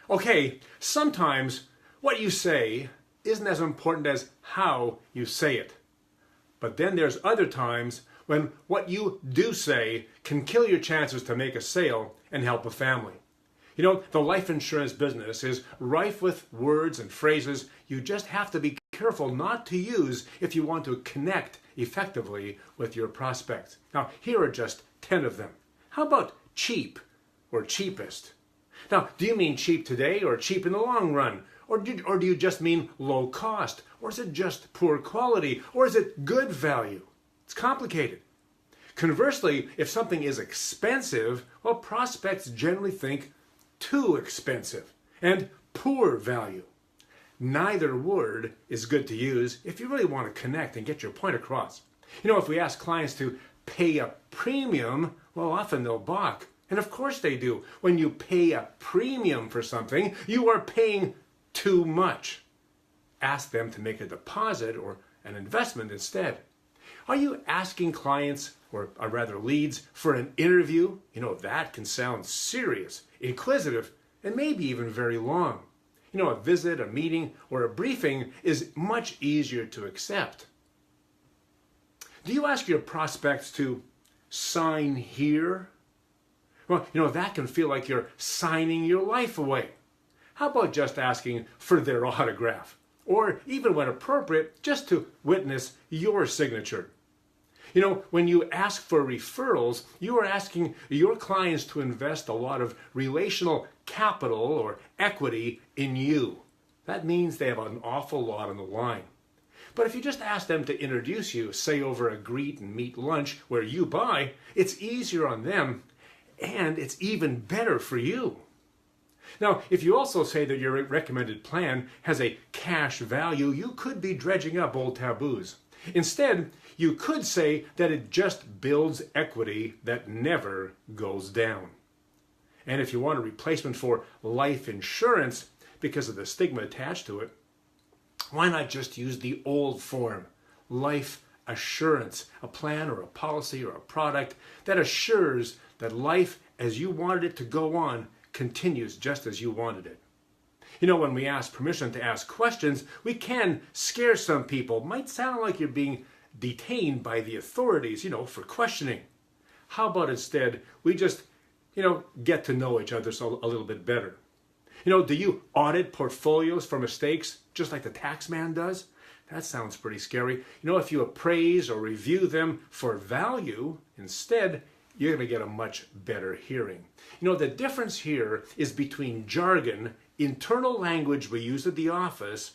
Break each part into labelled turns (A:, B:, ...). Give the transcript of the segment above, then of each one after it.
A: Okay, sometimes what you say isn't as important as how you say it. But then there's other times when what you do say can kill your chances to make a sale and help a family. You know, the life insurance business is rife with words and phrases you just have to be careful not to use if you want to connect effectively with your prospects. Now, here are just 10 of them. How about cheap or cheapest? Now, do you mean cheap today or cheap in the long run? Or do you just mean low cost? Or is it just poor quality? Or is it good value? It's complicated. Conversely, if something is expensive, well, prospects generally think too expensive and poor value. Neither word is good to use if you really want to connect and get your point across. You know, if we ask clients to pay a premium, well, often they'll balk. And of course they do. When you pay a premium for something, you are paying too much. Ask them to make a deposit or an investment instead. Are you asking clients, or rather leads, for an interview? You know, that can sound serious, inquisitive, and maybe even very long. You know, a visit, a meeting, or a briefing is much easier to accept. Do you ask your prospects to sign here? Well, you know, that can feel like you're signing your life away. How about just asking for their autograph? Or even when appropriate, just to witness your signature. You know, when you ask for referrals, you are asking your clients to invest a lot of relational capital or equity in you. That means they have an awful lot on the line. But if you just ask them to introduce you, say over a greet and meet lunch where you buy, it's easier on them and it's even better for you. Now, if you also say that your recommended plan has a cash value, you could be dredging up old taboos. Instead, you could say that it just builds equity that never goes down. And if you want a replacement for life insurance because of the stigma attached to it, why not just use the old form, life assurance, a plan or a policy or a product that assures that life as you wanted it to go on continues just as you wanted it. You know, when we ask permission to ask questions, we can scare some people. It might sound like you're being detained by the authorities, you know, for questioning. How about instead we just, get to know each other a little bit better? You know, do you audit portfolios for mistakes just like the tax man does? That sounds pretty scary. You know, if you appraise or review them for value instead, you're going to get a much better hearing. You know, the difference here is between jargon, internal language we use at the office,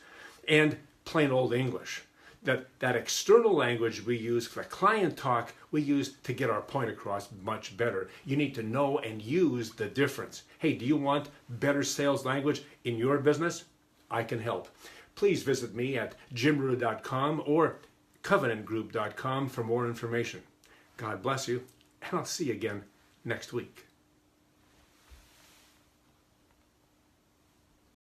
A: and plain old English. That external language we use for client talk, we use to get our point across much better. You need to know and use the difference. Hey, do you want better sales language in your business? I can help. Please visit me at jimruta.com or covenantgroup.com for more information. God bless you, and I'll see you again next week.